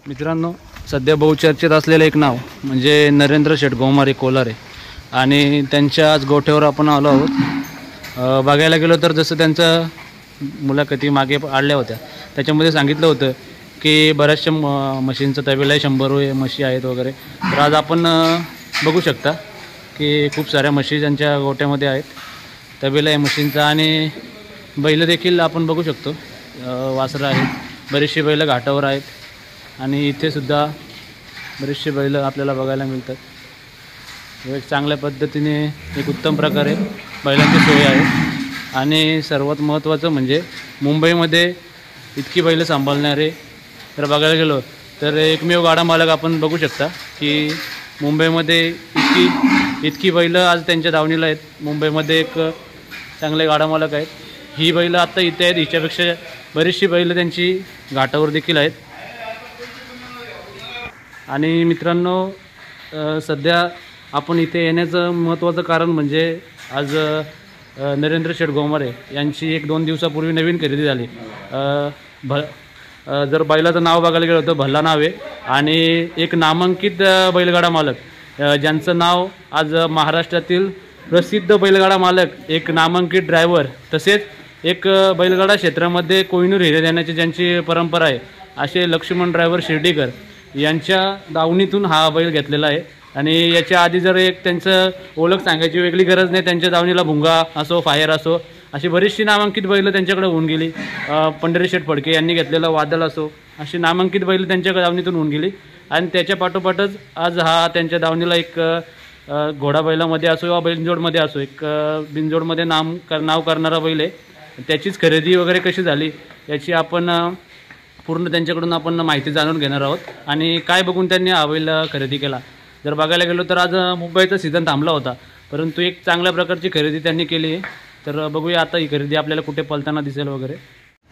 मित्रांनो, सध्या बहुचर्चेत असलेलं एक नाव म्हणजे नरेंद्र शेठ गोमारे कोलारे आणि त्यांच्या आज गोठ्यावर आपण आलो आहोत। बघायला गेलो तर जसं त्यांचं मुलाखती मागे आडल्या होत्या त्याच्यामध्ये सांगितलं होतं की बऱ्याचशा म्हशींचं तबेला 100 म्हशी आहेत वगैरे। तर आज आपण बघू शकता की खूप साऱ्या म्हशी त्यांच्या गोठ्यामध्ये आहेत, तबेला आहे म्हशींचा आणि बैल देखील आपण बघू शकतो, वासरं आहेत, बरीचशी बैल घाटावर आहेत आणि इथे सुद्धा बरेचसे बैल आपल्याला बघायला मिळतात। एक चांगल्या पद्धतीने एक उत्तम प्रकारे बैलांची सोय आहे आणि सर्वात महत्त्वाचं म्हणजे मुंबईमध्ये इतकी बैल सांभाळणारे जर बघायला गेलो तर एकमेव गाडा मालक आपण बघू शकता की मुंबईमध्ये इतकी बैल आज त्यांच्या दावणीला आहेत। मुंबईमध्ये एक चांगले गाडा मालक आहेत, ही बैल आत्ता इथे आहेत, हिच्यापेक्षा बरीचशी बैल त्यांची घाटावर देखील आहेत। आणि मित्रांनो, सध्या आपण इथे येण्याचं महत्त्वाचं कारण म्हणजे आज नरेंद्र शेठ गोमारे यांची 1-2 दिवसापूर्वी नवीन खरेदी झाली। जर बैलाचं नाव बघायला गेलं तर भल्ला नाव आहे आणि एक नामांकित बैलगाडा मालक ज्यांचं नाव आज महाराष्ट्रातील प्रसिद्ध बैलगाडा मालक, एक नामांकित ड्रायव्हर, तसेच एक बैलगाडा क्षेत्रामध्ये कोहिनूर हिरे देण्याची ज्यांची परंपरा आहे असे लक्ष्मण ड्रायव्हर शिर्डीकर यांच्या दावणीतून हा बैल घेतलेला आहे। आणि याच्या आधी जर एक त्यांचं ओळख सांगायची वेगळी गरज नाही, त्यांच्या दावणीला भुंगा असो, फायर असो, अशी बरीचशी नामांकित बैल त्यांच्याकडे होऊन गेली। पंढरी शेठ फडके यांनी घेतलेला वादळ असो, अशी नामांकित बैल त्यांच्या दावणीतून होऊन गेली। आणि त्याच्या पाठोपाठच आज हा त्यांच्या दावणीला एक घोडा बैलामध्ये असो किंवा बिनजोडमध्ये असो, एक बिनजोडमध्ये नाव करणारा बैल आहे। त्याचीच खरेदी वगैरे कशी झाली याची आपण पूर्ण त्यांच्याकडून आपण माहिती जाणून घेणार आहोत आणि काय बघून त्यांनी हा बैल खरेदी केला। जर बघायला गेलो तर आज मुंबईचा सीझन थांबला होता, परंतु एक चांगल्या प्रकारची खरेदी त्यांनी केली आहे। तर बघूया आता ही खरेदी आपल्याला कुठे पळताना दिसेल वगैरे।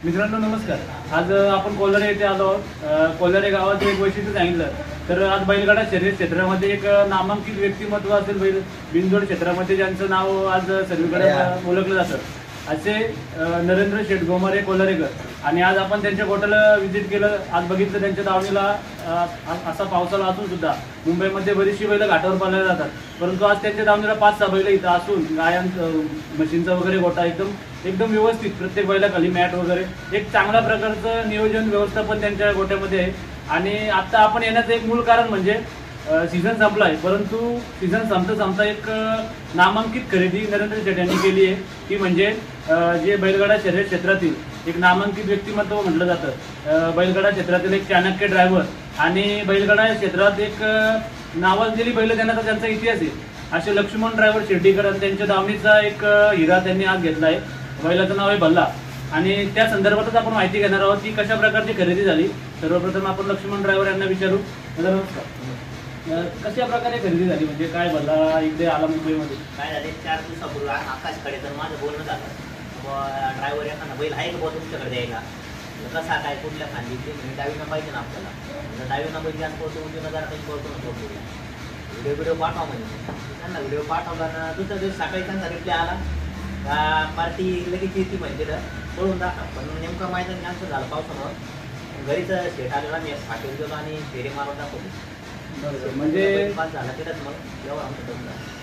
मित्रांनो नमस्कार, आज आपण कोलारे येथे आलो आहोत। कोलारे गावाचं एक वैशिष्ट्य सांगितलं तर आज बैलगाडा शर्यत क्षेत्रामध्ये एक नामांकित व्यक्तिमत्व असेल बैल बिनजोड क्षेत्रामध्ये ज्यांचं नाव आज सर्वीकडे ओळखलं जातं असे नरेंद्र शेठ गोमारे कोलारेकर। आणि आज आपण त्यांच्या गोठ्याला व्हिजिट केलं, आज बघितलं त्यांच्या दावणीला असा पावसाला असून सुद्धा मुंबईमध्ये बरीचशी बैल घाटावर पाळल्या जातात, परंतु आज त्यांच्या दावणीला 5-6 बैल इथं असून म्हशींचा वगैरे गोठा एकदम व्यवस्थित, प्रत्येक बैलाखाली मॅट वगैरे, एक चांगल्या प्रकारचं नियोजन व्यवस्थापन त्यांच्या गोठ्यामध्ये आहे। आणि आत्ता आपण येण्याचं एक मूळ कारण म्हणजे सीझन संपला आहे, परंतु सीझन संपता एक नामांकित खरेदी नरेंद्र शेठ यांनी केली आहे, ती म्हणजे जे बैलगाडा शर्यत क्षेत्रातील एक नामांकित व्यक्तिमत्व म्हटलं जातं, बैलगाडा क्षेत्रातील एक चाणक्य ड्रायव्हर आणि बैलगाडा क्षेत्रात एक नावाजलेली बैल देण्याचा त्यांचा इतिहास आहे असे लक्ष्मण ड्रायव्हर शिर्डीकर आणि त्यांच्या दावणीचा एक हिरा त्यांनी आज घेतला आहे। बैलाचं नाव आहे भल्ला आणि त्या संदर्भातच आपण माहिती घेणार आहोत की कशा प्रकारची खरेदी झाली। सर्वप्रथम आपण लक्ष्मण ड्रायव्हर यांना विचारू। नमस्कार, कशा प्रकारे खरेदी झाली, म्हणजे काय भल्ला इकडे आला मुंबईमध्ये? काय झाले 4 दिवसापूर्वी आकाशकडे तर माझं बोलणं झालं, ड्रायव्हर एखादा बैल आहे का तुमच्याकडे द्यायला, कसा काय कुठल्या खांदी म्हणजे डावीनं पाहिजे ना आपल्याला, डावीनं बैल जास्त पळतो, उजवीनं जरा काही पळतो ना, व्हिडिओ पाठवा म्हणजे त्यांना व्हिडिओ पाठवला ना, दुसऱ्या दिवस सकाळी त्यांचा रिप्लाय आला पार्टी लगेच येते म्हणजे पळून दाखवा। पण नेमकं मैदान जास्त झालं पावसामुळं, घरीच शेट आलेला मी फाटीवर गेलो आणि फेरी मारून दाखवली। म्हणजे झाला तिथंच मग एवढं आमचं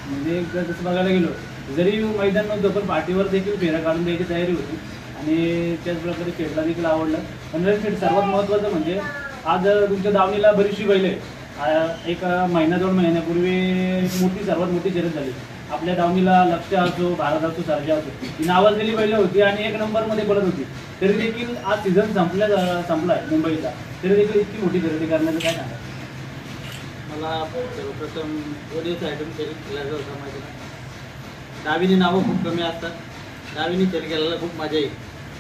म्हणजे जसं बघायला गेलो जरी मैदान नव्हतं पण पाठीवर देखील फेऱ्या काढून द्यायची तयारी होती आणि त्याचप्रकारे शेठला देखील आवडलं। पण शेठ, सर्वात महत्त्वाचं म्हणजे आज तुमच्या दावणीला बरीचशी बैल आहे। एक 1-2 महिन्यापूर्वी सर्वात मोठी शर्यत झाली आपल्या दावणीला, लक्ष्य असो, भारत असो, सर्जा असो, ही नावाजलेली बैल होती आणि 1 नंबरमध्ये पडत होती। तरी देखील आज सीझन संपलाय मुंबईचा, तरी देखील इतकी मोठी खरेदी करण्याचं काय सांगा? मला सर्वप्रथम दोन्ही साईडून खेळ खेळायचा होता माझ्या डावीने नावं खूप कमी असतात, डावीने खेळ खेळायला खूप मजा येईल,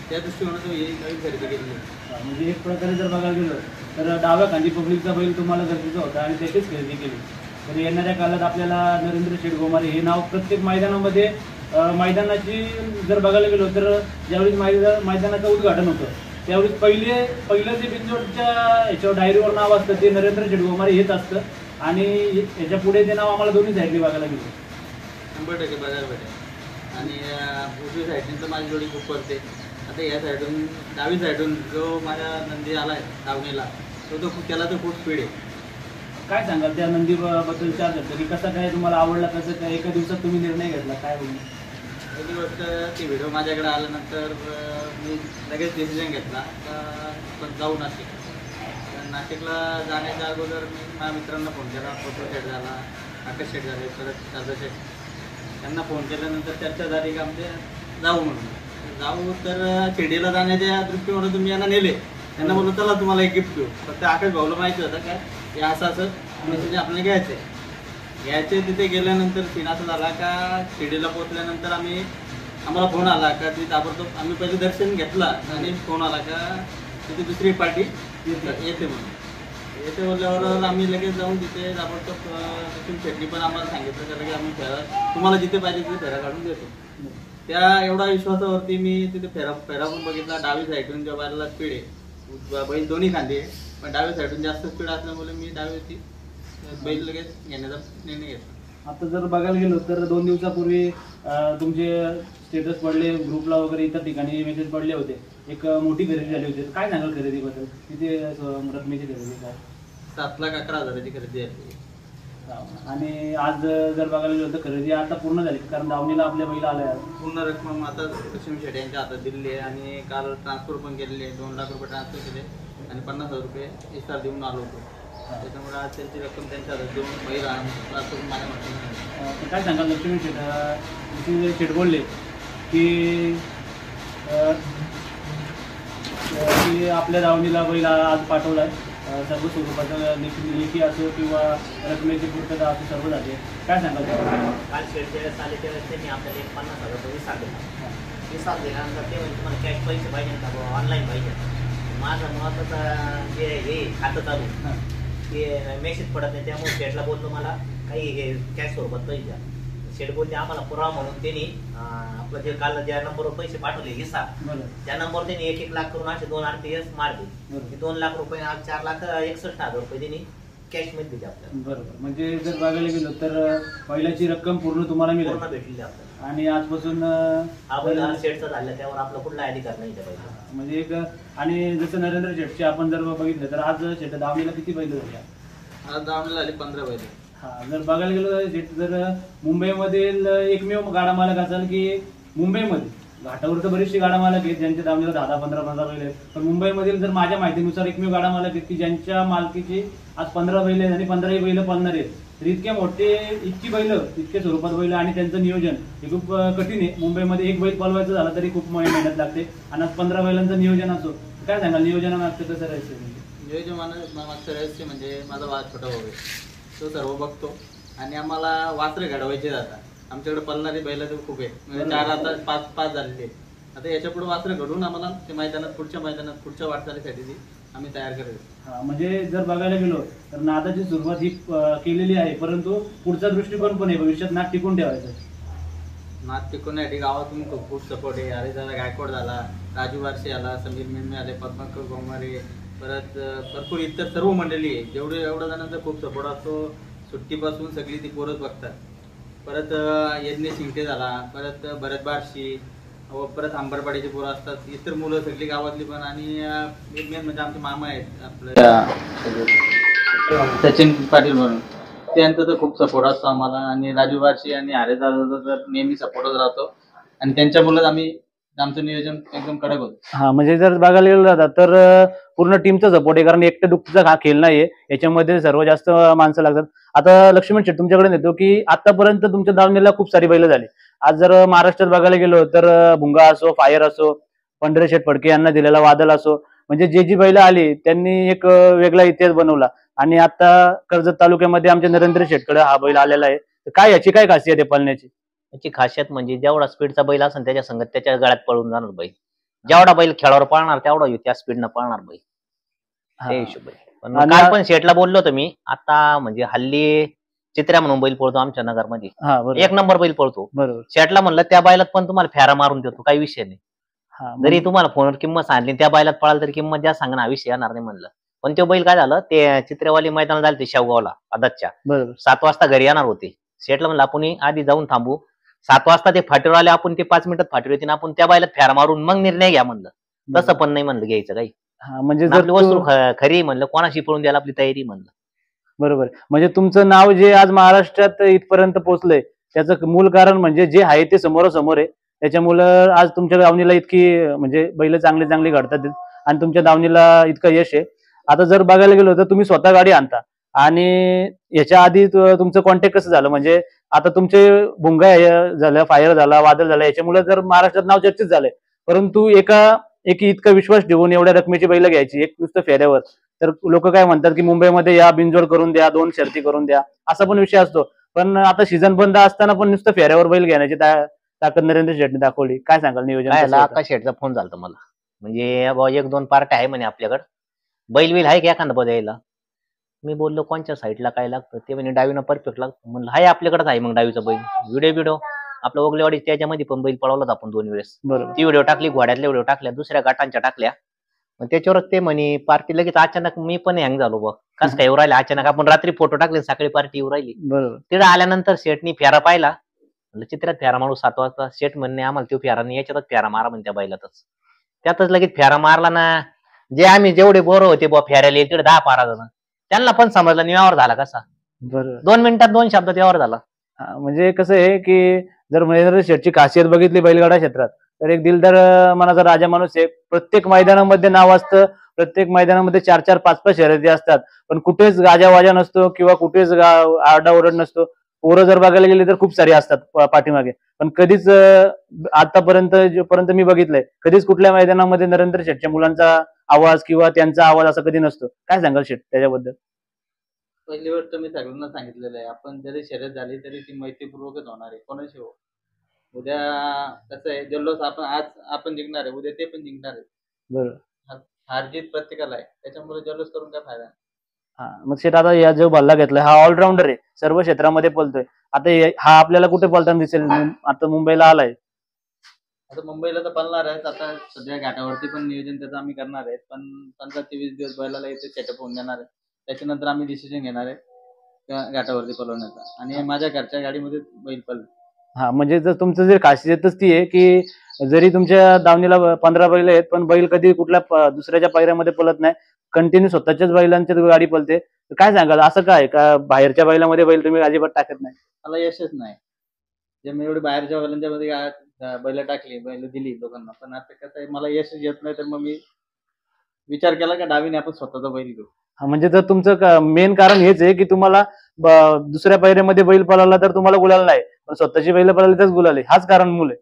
त्या दृष्टीकोनातून ही नवीन खरेदी केली आहे। म्हणजे एक प्रकारे जर बघायला गेलं तर डाव्या खांदी पब्लिकचा बैल तुम्हाला गरजेचा होता आणि त्याचीच खरेदी केली। तर येणाऱ्या काळात आपल्याला नरेंद्र शेठ गोमारे हे नाव प्रत्येक मैदानामध्ये, मैदानाची जर बघायला गेलो तर ज्यावेळी मैदानाचं उद्घाटन होतं त्यावेळी पहिलं जे बिनजोडच्या याच्यावर डायरीवर नाव असतं ते नरेंद्र शेठ गोमारे हेच असतं आणि याच्या पुढे ते नाव आम्हाला दोन्ही साईडने बघायला गेलं 100% बघायला भेटेल। आणि उजवी साईडनी तर माझी जोडी खूप पडते। आता या साईडून डावी साईडून जो माझ्या नंदी आला आहे दावणीला त्याला तर खूप स्पीड आहे. काय सांगाल त्या नंदी बद्दल चार शब्द की कसा काय तुम्हाला आवडला, कसं काय एका दिवसात तुम्ही निर्णय घेतला, काय होईल? पहिली गोष्ट ती व्हिडिओ माझ्याकडे आल्यानंतर मी लगेच डिसिजन घेतला का आपण जाऊ नाशिक. तर नाशिकला जाण्याच्या अगोदर मी माझ्या मित्रांना फोन केला, फोटो शेट झाला, आकाश शेट झाले, परत शारदा शेट, त्यांना फोन केल्यानंतर चर्चा झाली का आमचे जाऊ म्हणून. जाऊ तर शिर्डीला जाण्याच्या दृष्टीने तुम्ही यांना नेले, त्यांना बोललो चला तुम्हाला एक गिफ्ट देऊ. फक्त आकाश भाऊला माहिती होतं काय हे असं म्हणजे आपल्याला घ्यायचे. तिथे गेल्यानंतर सीन असा झाला का शिर्डीला पोहोचल्यानंतर आम्हाला फोन आला का ती ताबडतोब आम्ही पहिले दर्शन घेतला आणि फोन आला का तिथे दुसरी पार्टी येते म्हणून. येते बोलल्यावर आम्ही लगेच जाऊन तिथे ताबडतोब सचिन शेट्टी पण आम्हाला सांगितलं का लगेच आम्ही तुम्हाला जिथे पाहिजे तिथे फेरा काढून देतो. त्या एवढा विश्वासावरती मी तिथे फेरा पण बघितला. डावी साईडून ज्या बायला स्पीड आहे, बैल दोन्ही खांदे आहे, पण डावी साईडून जास्त स्पीड असल्यामुळे मी डावीवरती बैल लगेच घेण्याचा निर्णय घेतला. आता जर बघायला गेलो तर 2 दिवसापूर्वी तुमचे स्टेटस पडले, ग्रुपला वगैरे इतर ठिकाणी मेसेज पडले होते, एक मोठी खरेदी झाली होती. काय सांगाल खरेदीबद्दल? किती रकमेची खरेदी? काय 7,11,000ची खरेदी आहे. आणि आज जर बघायला गेलो तर खरेदी आता पूर्ण झाली, कारण दावणीला आपल्या बैल आल्या. पूर्ण रक्कम आता लक्ष्मी शेट यांच्या हातात दिलेली आहे आणि काल ट्रान्सफर पण केलेली आहे. 2 लाख रुपये ट्रान्सफर केले आणि 50,000 रुपये इस्तार देऊन आलो होतो. त्याच्यामुळे आज त्यांची रक्कम त्यांच्या हातात देऊन बैल ट्रान्सफर माझ्या म्हटलं. काय सांगाल लक्ष्मी शेट बोलले की आपल्या दावणीला बैल आज पाठवला आहे, सर्व स्वरूपाचं लेखी असो किंवा रकमेची पूर्तता असो सर्व झाली. काय सांगाल? काल शेडच्या वेळेस आले त्यावेळेस त्यांनी आपल्याला एक 50,000 रुपये विसाल दिल्यानंतर ते म्हणजे तुम्हाला कॅश पैसे पाहिजे का ऑनलाईन पाहिजे. माझं महत्त्वाचं जे हे खातं चालू ते मेसेज पडत नाही, त्यामुळे शेडला बोलतो मला काही हे कॅश स्वरूपात पैसे द्या. शेड बोलते आम्हाला पुरावा म्हणून त्यांनी आपलं जे काल ज्या नंबरवर पैसे पाठवले हिस्सा त्या नंबरवर त्यांनी 1-1 लाख करून असे 2 RTS मारले. 2 लाख रुपये आज 4,61,000 रुपये त्यांनी कॅश मध्ये दिले आपल्याला. बरोबर. म्हणजे जर बघायला गेलो तर पहिल्याची रक्कम पूर्ण तुम्हाला मिळाली, पूर्ण भेटली आपल्याला. आणि आजपासून हा बैल शेडचा झाला त्यावर आपला कुठला अधिकार नाही त्या बैला. म्हणजे एक आणि जसं नरेंद्र शेटचे आपण जर बघितलं तर आज शेट दावणीला किती बैल झाले? आज दावणीला आली 15 बैल. हा, जर बघायला गेलो जर मुंबईमधील एकमेव गाडा मालक असाल की मुंबईमध्ये घाटावर तर बरेचसे गाडा मालक आहेत ज्यांच्या दावणीला 10-15 बैल आहेत, पण मुंबईमधील जर माझ्या माहितीनुसार एकमेव गाडा मालक आहेत की ज्यांच्या मालकीचे आज 15 बैल आहेत आणि 15ही बैल पळणार आहेत. तर इतके मोठे इतकी बैल, इतके स्वरूपात बैल आणि त्यांचं नियोजन हे खूप कठीण आहे. मुंबईमध्ये एक बैल पळवायचं झालं तरी खूप मेहनत लागते आणि आज 15 बैलांचं नियोजन असो. काय सांगाल नियोजनामागचं कसं राहायचं? नियोजनामागचं रहस्य म्हणजे माझा छोटा भाऊ आहे, तो सर्व बघतो आणि आम्हाला वासरे घडवायचे जातात. आमच्याकडे पळणारी बैल तर खूप आहे, म्हणजे 4 आता 5 झालेले. आता याच्या पुढे वासरे घडवून आम्हाला ते मैदानात पुढच्या वाटचालीसाठी आम्ही तयार करायचो. हा, म्हणजे जर बघायला गेलो तर नादाची सुरुवात ही केलेली आहे, परंतु पुढचा दृष्टिकोन पण आहे भविष्यात नाद टिकून ठेवायचं. नाद टिकवण्यासाठी गावातून खूप सपोर्ट आहे. अरे दादा गायकवाड झाला, राजू बारशे आला, समीर मेनमे आले, पद्माकर गोमारे, परत भरपूर इतर सर्व मंडळी आहे. एवढ्या जणांचा खूप सपोर्ट असतो. सुट्टीपासून सगळी ती पोरच बघतात. परत यज्ञ शिंगटे झाला, परत भरत बारशी, परत आंबरपाडीची पोरं असतात, इतर मुलं सगळी गावातली पण, आणि मेन म्हणजे आमचे मामा आहेत आपलं सचिन पाटील म्हणून, त्यांचा तर खूप सपोर्ट असतो आम्हाला. आणि राजू बारशी आणि दादाचा तर नेहमी सपोर्टच राहतो आणि त्यांच्यामुळेच आम्ही आमचं नियोजन एकदम कडक होतं. हा, म्हणजे जर बघायला गेलं जातात तर पूर्ण टीमचा सपोर्ट आहे, कारण एकट्या दुःखचा हा खेळ नाहीये, याच्यामध्ये सर्व जास्त माणसं लागतात. आता लक्ष्मण शेट तुमच्याकडे येतो की आतापर्यंत तुमच्या दावणीला खूप सारी बैल झाली. आज जर महाराष्ट्रात बघायला गेलो तर भुंगा असो, फायर असो, पंढरे शेठ फडके यांना दिलेला वादळ असो, म्हणजे जी बैल आली त्यांनी एक वेगळा इतिहास बनवला. आणि आता कर्जत तालुक्यामध्ये आमच्या नरेंद्र शेटकडे हा बैल आलेला आहे. तर काय याची काय खासियत आहे पळण्याची? याची खासियत म्हणजे जेवढा स्पीडचा बैल असेल त्याच्या संगत त्याच्या गळ्यात पळून जाणार बैल. जेवढा बैल खेळावर पळणार तेवढा त्या स्पीडनं पळणार बैल, ते हिशोब आहे. पण काल पण शेटला बोललो होतो मी, आता म्हणजे हल्ली चित्र्या म्हणून बैल पळतो आमच्या नगरमध्ये, 1 नंबर बैल पळतो. बरोबर. शेटला म्हणलं त्या बैलात पण तुम्हाला फेरा मारून देतो, काही विषय नाही. जरी तुम्हाला फोनवर किंमत सांगितली त्या बैलात पळाल तरी किंमत जास्त सांगणं हा विषय येणार नाही म्हणलं. पण तो बैल काय झालं, ते चित्रेवाली मैदानात झाले ते शेवगावला आदतच्या, 7 वाजता घरी येणार होते. शेटला म्हणलं आपण आधी जाऊन थांबू, 7 वाजता ते फाटीवर आले, आपण ते 5 मिनिटात फाटीवर येते, आपण त्या बैलात फेरा मारून मग निर्णय घ्या म्हणलं. तसं पण नाही म्हणलं घ्यायचं काही. हा म्हणजे आणि जर आपली वस्तू खरी म्हणलं, कोणाशी पळून द्यायला आपली तयारी म्हणलं. बरोबर. म्हणजे तुमचं नाव जे आज महाराष्ट्रात इथपर्यंत पोहोचलंय त्याचं मूल कारण म्हणजे जे आहे ते समोरासमोर आहे. त्याच्यामुळं आज तुमच्या दावणीला इतकी म्हणजे बैल चांगली चांगली घडतात आणि तुमच्या दावणीला इतकं यश आहे. आता जर बघायला गेलो तर तुम्ही स्वतः गाडी आणता आणि याच्या आधी तुमचं कॉन्टॅक्ट कसं झालं? म्हणजे आता तुमचे भुंगा झालं, फायर झाला, वादळ झाला, याच्यामुळे जर महाराष्ट्रात नाव चर्चित झालंय. परंतु एक इतका विश्वास ठेवून एवढ्या रकमेची बैल घ्यायची एक नुसतं फेऱ्यावर, तर लोक काय म्हणतात की मुंबईमध्ये या बिनजोड करून द्या, 2 शर्ती करून द्या, असा पण विषय असतो. पण आता सीझन बंद असताना पण नुसतं फेऱ्यावर बैल घेण्याची ताकद नरेंद्र शेटने दाखवली. काय सांगाल नियोजन काय कसं होतं? आकाश शेटचा फोन झाला मला, म्हणजे बाबा 1-2 पार्ट आहे म्हणे आपल्याकडे, बैल बिल आहे की एखादा बघायला. मी बोललो कोणत्या साईडला काय लागतं? ते म्हणे डावीनं परफेक्ट लागतं. म्हणलं हाय आपल्याकडेच आहे मग डावीचा बैल. व्हिडिओ आपलं ओगलेवाडी त्याच्यामध्ये पण बैल पळवलाच आपण 2 वेळेस. बरोबर. ती व्हिडिओ टाकली, घोड्यातले व्हिडिओ टाकल्या, दुसऱ्या गाठांच्या टाकल्या. मग त्याच्यावर ते म्हणे पार्टी लगेच अचानक मी पण हँग झालो बघ, कसं काय येऊ राहिले अचानक. आपण रात्री फोटो टाकले, सकाळी पार्टी येऊ राहिली. बरोबर. तिथं आल्यानंतर शेटनी फेरा पाहिला. म्हणलं चित्रात फेरा मारू 7 वाजता. शेट म्हणणे आम्हाला तो फेरा नाही, याच्यातच फेरा मारा म्हणत्या बैलातच. त्यातच लगेच फेरा मारला ना. जे आम्ही जेवढे बोर होते बुवा फेऱ्याला तिकडे 10-12 जण, त्यांना पण समजलं नाही व्यवहार झाला कसा. बरोबर. 2 मिनिटात 2 शब्दात व्यवहार झाला. म्हणजे कसं आहे की जर महेंद्र शेठची खासियत बघितली बैलगाडा क्षेत्रात, तर एक दिलदार मनाचा राजा माणूस आहे. प्रत्येक मैदानामध्ये नाव असतं, प्रत्येक मैदानामध्ये 4-4, 5-5 शर्यती असतात, पण कुठेच गाजावाजा नसतो किंवा कुठेच आरडाओरड नसतो. पोरं जर बघायला गेली तर खूप सारी असतात पाठीमागे, पण कधीच आतापर्यंत जोपर्यंत मी बघितलंय कधीच कुठल्या मैदानामध्ये नरेंद्र शेठच्या मुलांचा आवाज किंवा त्यांचा आवाज असा कधी नसतो. काय सांगाल शेठ त्याच्याबद्दल? पहिली गोष्ट मी सगळ्यांना सांगितलेलं आहे, आपण जरी शर्यत झाली तरी ती मैत्रीपूर्वकच होणार आहे, कोणाशी हो. उद्या कसं आहे, जल्लोष आज आपण जिंकणार आहे, उद्या ते पण जिंकणार आहे. बरोबर. हार जीत प्रत्येकाला आहे, त्याच्यामुळे जल्लोष करून काय फायदा. हा, मग शेठ आता या जो बल्ला घेतलाय हा ऑलराऊंडर आहे, सर्व क्षेत्रामध्ये पळतोय. आता हा आपल्याला कुठे पळताना दिसेल? आता मुंबईला आलाय, आता मुंबईला तर पळणार आहेत. आता सध्या घाटावरती पण नियोजन त्याचं आम्ही करणार आहे, पण 15 ते 20 दिवस बैलाला इथे सेटअप होऊन देणार आहे. त्याच्यानंतर आम्ही डिसिजन घेणार आहे त्या घाटावरती पळवण्याचा, आणि माझ्या घरच्या गाडीमध्ये बैल पळेल. हा म्हणजे जर तुमचं जे खासियतच ती आहे की जरी तुमच्या दावणीला 15 बैल आहेत, पण बैल कधी कुठल्या दुसऱ्याच्या पायऱ्यामध्ये पळत नाही, कंटिन्यू स्वतःच्याच बैलांच्या गाडी पळते. तर काय सांगाल, असं काय का बाहेरच्या बैलामध्ये बैल तुम्ही अजिबात टाकत नाही? मला यशच नाही. जे मी एवढी बाहेरच्या बैलांच्या मध्ये बैल टाकली, बैल दिली लोकांना, पण आता कसं आहे, मला यश येत नाही, तर मग मी विचार केला का डावीने आपण स्वतःचा बैल घेऊ. हा, म्हणजे जर तुमचं मेन कारण हेच आहे की तुम्हाला दुसऱ्या पायऱ्यामध्ये बैल पळाला तर तुम्हाला गुलाल नाही, पण स्वतःची बैल पळाली तरच गुलाल आहे. हाच कारण मूल आहे.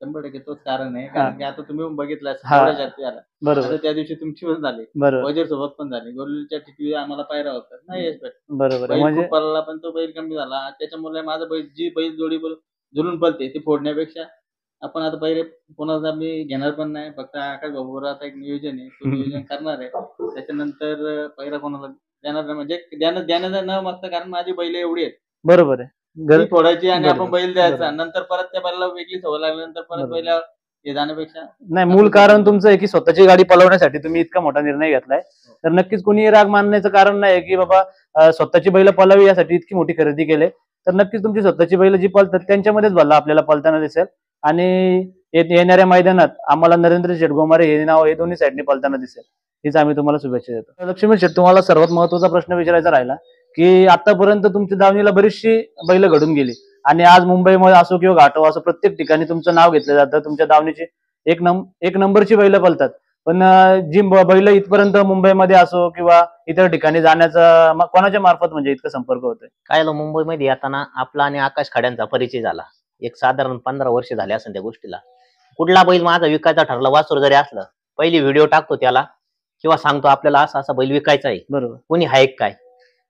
100% तोच कारण आहे. कारण की आता तुम्ही बघितलं हा. एवढ्या जाती आला, बरोबर. आता त्या दिवशी तुमची पण झाली, बरोबर. वजीर सोबत पण झाली, गोलूच्या ठिकाणी आम्हाला पायरा होता नाही यश भेटलं. बरोबर आहे. बैल म्हणजे खूप पळाला, पण तो बैल कमी झाला. त्याच्यामुळे माझा बैल जोडी झुलून पळते ती फोडण्यापेक्षा आपण आता पहिले कोणाचा मी घेणार पण नाही. फक्त आकाश भाऊवर आता एक नियोजन आहे, तो नियोजन करणार आहे. त्याच्यानंतर पहिला कोणाला देणार नाही, म्हणजे देण्याचा न मागता, कारण माझी बैल एवढी आहेत, बरोबर आहे. ती फोडायची आणि बरोबर. आपण बैल द्यायचा. बरोबर. नंतर परत त्या बैलाला वेगळी सवय लागल्यानंतर परत बरोबर. बैला हे जाण्यापेक्षा नाही, मूळ कारण तुमचं आहे की स्वतःची गाडी पळवण्यासाठी तुम्ही इतका मोठा निर्णय घेतलाय. तर नक्कीच कोणी राग मानण्याचं कारण नाही की बाबा स्वतःची बैल पळावी यासाठी इतकी मोठी खरेदी केली. तर नक्कीच तुमची स्वतःची बैल जी पळतात त्यांच्यामध्येच भल्ला आपल्याला पळताना दिसेल, आणि येणाऱ्या मैदानात आम्हाला नरेंद्र शेठ गोमारे हे नाव हे दोन्ही साईडने पळताना दिसेल. हीच आम्ही तुम्हाला शुभेच्छा देतो. लक्ष्मण शेठ, तुम्हाला सर्वात महत्वाचा प्रश्न विचारायचा राहिला की आतापर्यंत तुमच्या दावणीला बरीचशी बैल घडून गेली आणि आज मुंबईमध्ये असो किंवा घाटो असो प्रत्येक ठिकाणी तुमचं नाव घेतलं जातं. तुमच्या दावणीची एक नंबरची बैल पळतात, पण जी बैल इथपर्यंत मुंबईमध्ये असो किंवा इतर ठिकाणी जाण्याचा कोणाच्या मार्फत म्हणजे इतका संपर्क होतोय? काय झालं, मुंबईमध्ये येताना आपला आणि आकाश खड्यांचा परिचय झाला. एक साधारण 15 वर्ष झाले असेल त्या गोष्टीला. कुठला बैल माझा विकायचा ठरला, वासुर जरी असलं, पहिली व्हिडिओ टाकतो त्याला किंवा सांगतो आपल्याला असा असा बैल विकायचा आहे, बरोबर. कोणी हाय काय.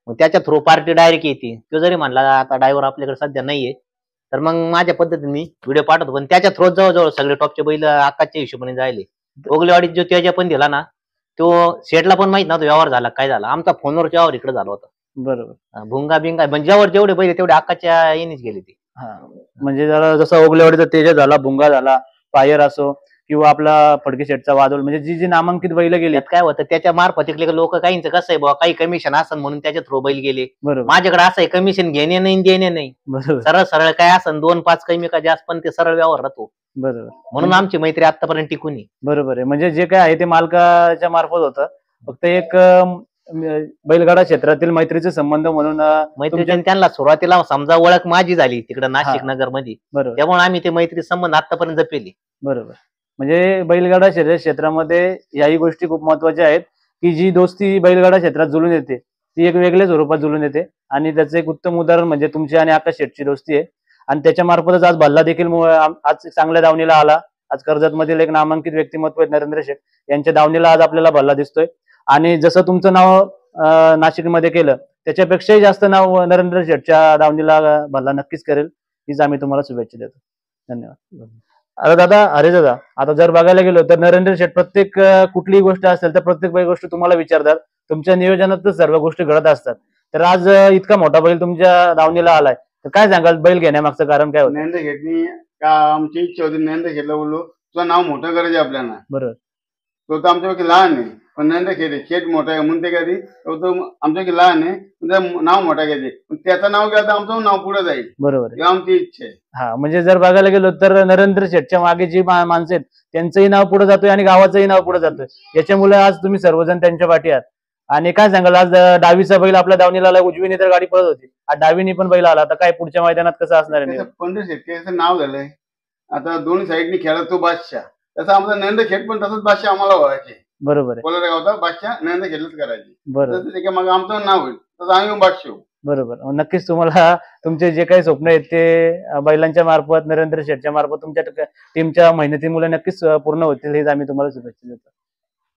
मग त्याच्या थ्रू पार्टी डायरेक्ट येते. तो जरी म्हणला आता ड्रायव्हर आपल्याकडे सध्या नाहीये, तर मग माझ्या पद्धतीने मी व्हिडिओ पाठवतो. पण त्याच्या थ्रू जवळजवळ सगळे टॉपचे बैल आकाशच्या हिशोबाने जायले. ओगलेवाडीत जो त्याच्या पण दिला ना, तो शेटला पण माहित नव्हतं व्यवहार झाला काय झाला. आमचा फोनवरचा व्यवहार इकडे झाला होता. बरोबर. भुंगा बिंगा म्हणजे जेवढे बैल तेवढे आकाशच्या येणेच गेले ते. हा, म्हणजे जरा जसा ओगलेवाडीचा तेज झाला, भुंगा झाला, फायर असो किंवा आपला फडके शेटचा वादळ, म्हणजे जी जी नामांकित बैल गेली. त्यात काय होतं, त्याच्या मार्फत इकडे लोक काहींचं कसं आहे बुवा, काही कमिशन असन म्हणून त्याच्या थ्रू बैल गेले. बरोबर. माझ्याकडे असं आहे, कमिशन घेणे नाही देणे नाही, बरोबर. सरळ सरळ काय असन 2-5 कमी का जास्त, पण ते सरळ व्यवहार राहतो. बरोबर. म्हणून आमची मैत्री आतापर्यंत टिकून आहे. बरोबर आहे. म्हणजे जे काय आहे ते मालकाच्या मार्फत होतं. फक्त एक बैलगाडा क्षेत्रातील मैत्रीचे संबंध म्हणून मैत्रीचे त्यांना सुरुवातीला समजा ओळख माझी झाली तिकडे नाशिक हा. नगर मध्ये, बरोबर त्यामुळे आम्ही ते मैत्री संबंध आतापर्यंत जपेली. बरोबर. म्हणजे बैलगाडा शर्यत क्षेत्रामध्ये याही गोष्टी खूप महत्वाच्या आहेत की जी दोस्ती बैलगाडा क्षेत्रात जुळून येते ती एक वेगळ्या स्वरूपात जुळून येते. आणि त्याचं एक उत्तम उदाहरण म्हणजे तुमची आणि आकाश शेटची दोस्ती आहे. आणि त्याच्या मार्फतच आज भल्ला देखील आज चांगल्या दावणीला आला. आज कर्जत मधील एक नामांकित व्यक्तिमत्व आहेत नरेंद्र शेठ, यांच्या दावणीला आज आपल्याला भल्ला दिसतोय. आणि जसं तुमचं नाव नाशिकमध्ये केलं त्याच्यापेक्षाही जास्त नाव नरेंद्र शेठच्या दावणीला भल्ला नक्कीच करेल, हीच आम्ही तुम्हाला शुभेच्छा देतो. धन्यवाद. आता दादा, अरे दादा, आता जर बघायला गेलो तर नरेंद्र शेठ प्रत्येक कुठलीही गोष्ट असेल तर प्रत्येक गोष्ट तुम्हाला विचारतात. तुमच्या नियोजनातच सर्व गोष्टी घडत असतात. तर आज इतका मोठा बैल तुमच्या दावणीला आलाय, तर काय सांगाल बैल घेण्यामागचं कारण काय होतं? नरेंद्र शेटनी का आमची इच्छा होती, नरेंद्र शेटला बोललो तुझं नाव मोठं करायचं आपल्याला. बरोबर. तो तर आमच्यापैकी लहान आहे, पण नरेंद्र शेट आहे, शेट मोठा आहे म्हणून ते कधी तो आमच्यापैकी लहान आहे, त्याचं नाव मोठा घ्यायचे, त्याचं नाव घ्या तर आमचं नाव पुढे जाईल, बरोबर ही आमची इच्छा आहे. हा, म्हणजे जर बघायला गेलो तर नरेंद्र शेठच्या मागे जी माणसं आहेत त्यांचंही नाव पुढे जातोय आणि गावाचंही नाव पुढे जातोय. याच्यामुळे आज तुम्ही सर्वजण त्यांच्या पाठी आहात. आणि काय सांगाल, आज डावीचा बैल आपल्या दावणीला आला, उजवीने तर गाडी पळत होती, आज डावीने पण बैल आला, तर काय पुढच्या मैदानात कसं असणार आहे? पंढर शेट्टीचं नाव झालंय आता, दोन्ही साईडनी खेळत तो बादशाह, तसं आमचा नरेंद्र शेट पण तसंच बादशाह आम्हाला व्हायचे. बरोबर आहे. कोलारा गावचा बादशाह नरेंद्र शेटच करायचे. बरोबर. त्याच्या मग आमचं नाव होईल तसं आम्ही बादशाह होऊ. बरोबर. नक्कीच तुम्हाला तुमचे जे काही स्वप्न आहेत ते बैलांच्या मार्फत, नरेंद्र शेठच्या मार्फत, तुमच्या टीमच्या मेहनतीमुळे नक्कीच पूर्ण होतील, हेच आम्ही तुम्हाला शुभेच्छा देतो.